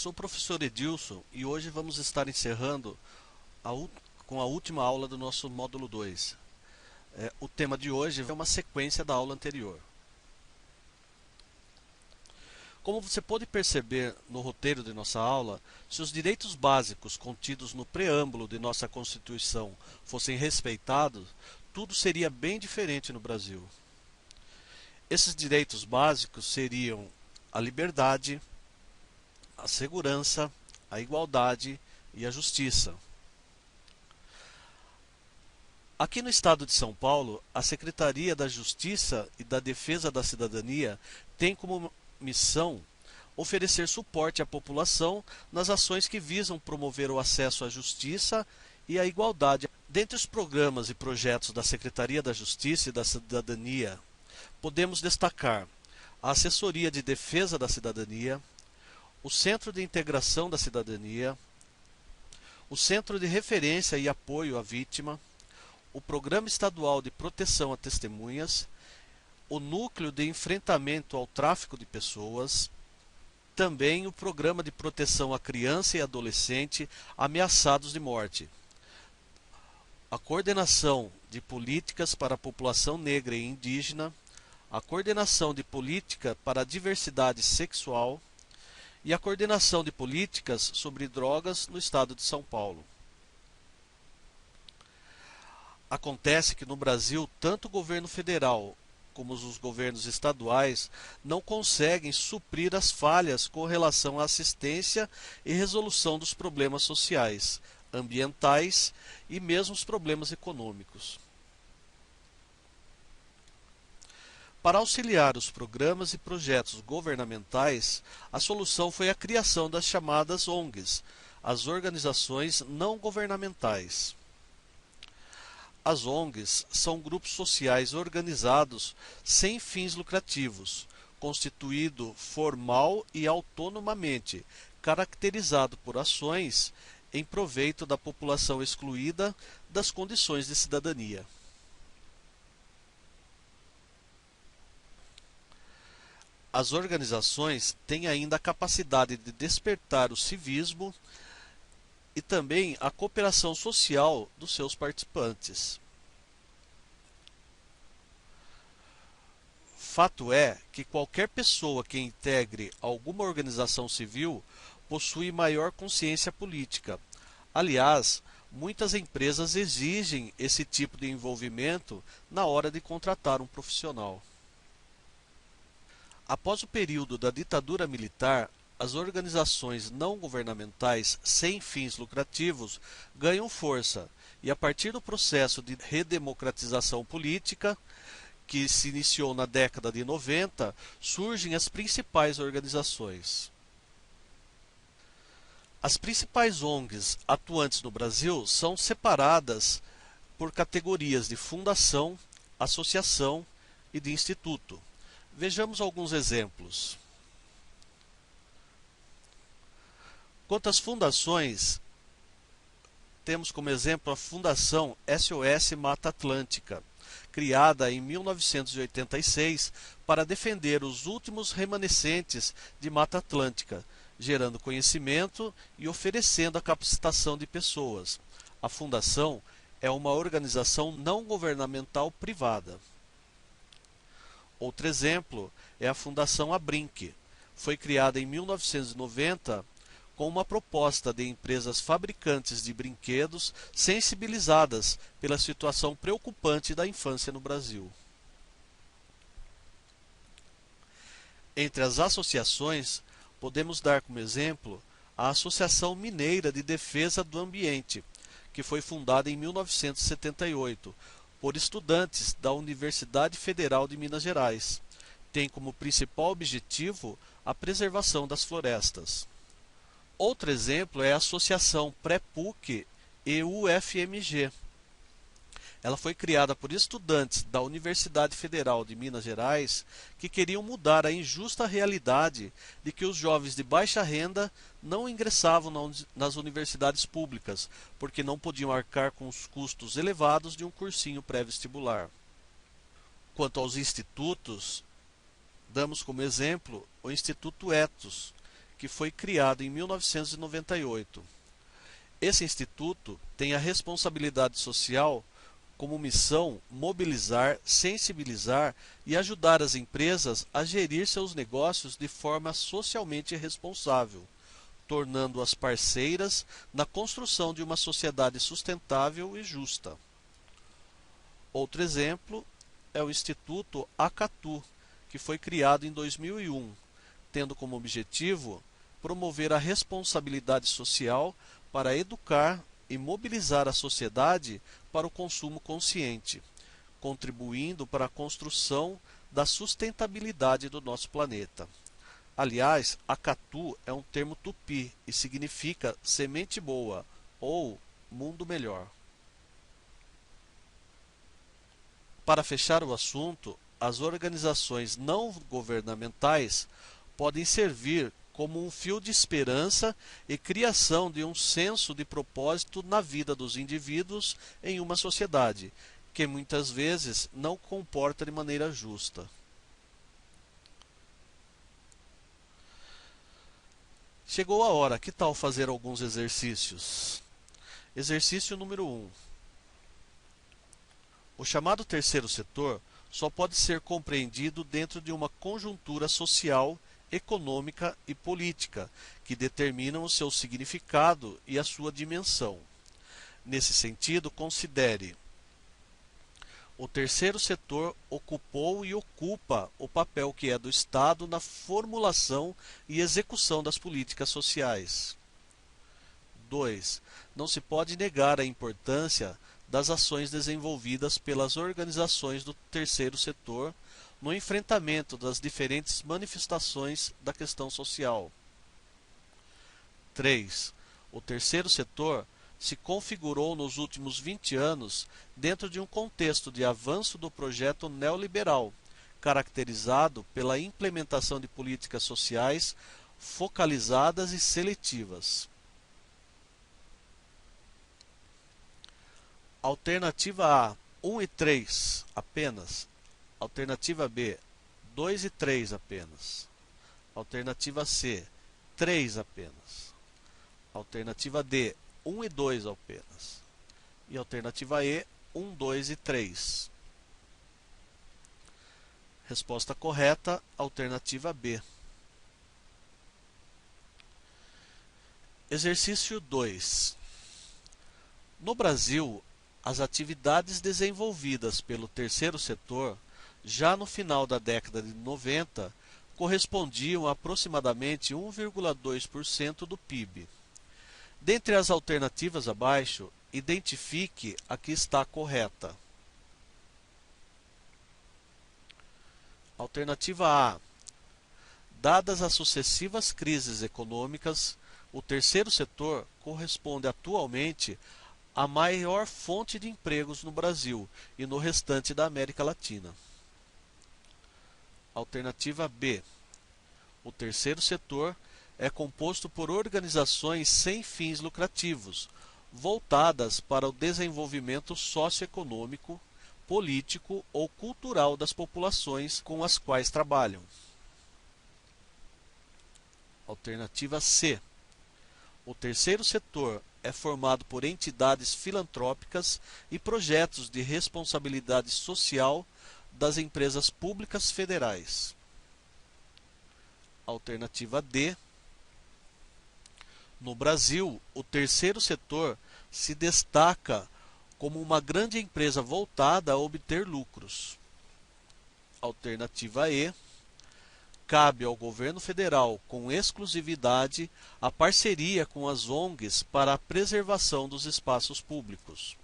Sou o professor Edilson e hoje vamos estar encerrando com a última aula do nosso módulo 2. O tema de hoje é uma sequência da aula anterior. Como você pode perceber no roteiro de nossa aula, se os direitos básicos contidos no preâmbulo de nossa Constituição fossem respeitados, tudo seria bem diferente no Brasil. Esses direitos básicos seriam a liberdade, a segurança, a igualdade e a justiça. Aqui no estado de São Paulo, a Secretaria da Justiça e da Defesa da Cidadania tem como missão oferecer suporte à população nas ações que visam promover o acesso à justiça e à igualdade. Dentre os programas e projetos da Secretaria da Justiça e da Cidadania, podemos destacar a Assessoria de Defesa da Cidadania, o Centro de Integração da Cidadania, o Centro de Referência e Apoio à Vítima, o Programa Estadual de Proteção a Testemunhas, o Núcleo de Enfrentamento ao Tráfico de Pessoas, também o Programa de Proteção à Criança e Adolescente Ameaçados de Morte, a Coordenação de Políticas para a População Negra e Indígena, a Coordenação de Política para a Diversidade Sexual e a Coordenação de Políticas sobre Drogas no Estado de São Paulo. Acontece que no Brasil, tanto o governo federal como os governos estaduais não conseguem suprir as falhas com relação à assistência e resolução dos problemas sociais, ambientais e mesmo os problemas econômicos. Para auxiliar os programas e projetos governamentais, a solução foi a criação das chamadas ONGs, as organizações não governamentais. As ONGs são grupos sociais organizados sem fins lucrativos, constituído formal e autonomamente, caracterizado por ações em proveito da população excluída das condições de cidadania. As organizações têm ainda a capacidade de despertar o civismo e também a cooperação social dos seus participantes. Fato é que qualquer pessoa que integre alguma organização civil possui maior consciência política. Aliás, muitas empresas exigem esse tipo de envolvimento na hora de contratar um profissional. Após o período da ditadura militar, as organizações não governamentais sem fins lucrativos ganham força e, a partir do processo de redemocratização política, que se iniciou na década de 90, surgem as principais organizações. As principais ONGs atuantes no Brasil são separadas por categorias de fundação, associação e de instituto. Vejamos alguns exemplos. Quanto às fundações, temos como exemplo a Fundação SOS Mata Atlântica, criada em 1986 para defender os últimos remanescentes de Mata Atlântica, gerando conhecimento e oferecendo a capacitação de pessoas. A fundação é uma organização não governamental privada. Outro exemplo é a Fundação Abrinq. Foi criada em 1990 com uma proposta de empresas fabricantes de brinquedos sensibilizadas pela situação preocupante da infância no Brasil. Entre as associações, podemos dar como exemplo a Associação Mineira de Defesa do Ambiente, que foi fundada em 1978 por estudantes da Universidade Federal de Minas Gerais. Tem como principal objetivo a preservação das florestas. Outro exemplo é a Associação Pré-PUC e UFMG. Ela foi criada por estudantes da Universidade Federal de Minas Gerais que queriam mudar a injusta realidade de que os jovens de baixa renda não ingressavam nas universidades públicas, porque não podiam arcar com os custos elevados de um cursinho pré-vestibular. Quanto aos institutos, damos como exemplo o Instituto Etos, que foi criado em 1998. Esse instituto tem a responsabilidade social como missão mobilizar, sensibilizar e ajudar as empresas a gerir seus negócios de forma socialmente responsável, tornando-as parceiras na construção de uma sociedade sustentável e justa. Outro exemplo é o Instituto Acatu, que foi criado em 2001, tendo como objetivo promover a responsabilidade social para educar e mobilizar a sociedade para o consumo consciente, contribuindo para a construção da sustentabilidade do nosso planeta. Aliás, Acatu é um termo tupi e significa semente boa ou mundo melhor. Para fechar o assunto, as organizações não governamentais podem servir como um fio de esperança e criação de um senso de propósito na vida dos indivíduos em uma sociedade, que muitas vezes não comporta de maneira justa. Chegou a hora, que tal fazer alguns exercícios? Exercício número 1. O chamado terceiro setor só pode ser compreendido dentro de uma conjuntura social, econômica e política, que determinam o seu significado e a sua dimensão. Nesse sentido, considere: o terceiro setor ocupou e ocupa o papel que é do Estado na formulação e execução das políticas sociais. 2. Não se pode negar a importância das ações desenvolvidas pelas organizações do terceiro setor no enfrentamento das diferentes manifestações da questão social. 3. O terceiro setor se configurou nos últimos 20 anos dentro de um contexto de avanço do projeto neoliberal, caracterizado pela implementação de políticas sociais focalizadas e seletivas. Alternativa A, 1 e 3 apenas. Alternativa B, 2 e 3 apenas. Alternativa C, 3 apenas. Alternativa D, 1 e 2 apenas. E alternativa E, 1, 2 e 3. Resposta correta, alternativa B. Exercício 2. No Brasil, as atividades desenvolvidas pelo terceiro setor, já no final da década de 90, correspondiam a aproximadamente 1,2% do PIB. Dentre as alternativas abaixo, identifique a que está correta. Alternativa A. Dadas as sucessivas crises econômicas, o terceiro setor corresponde atualmente à maior fonte de empregos no Brasil e no restante da América Latina. Alternativa B. O terceiro setor é composto por organizações sem fins lucrativos, voltadas para o desenvolvimento socioeconômico, político ou cultural das populações com as quais trabalham. Alternativa C. O terceiro setor é formado por entidades filantrópicas e projetos de responsabilidade social das empresas públicas federais. Alternativa D. No Brasil, o terceiro setor se destaca como uma grande empresa voltada a obter lucros. Alternativa E. Cabe ao governo federal, com exclusividade, a parceria com as ONGs para a preservação dos espaços públicos.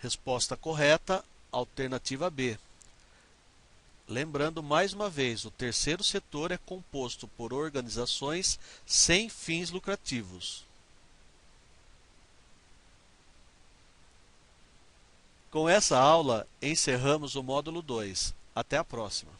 Resposta correta, alternativa B. Lembrando mais uma vez, o terceiro setor é composto por organizações sem fins lucrativos. Com essa aula, encerramos o módulo 2. Até a próxima!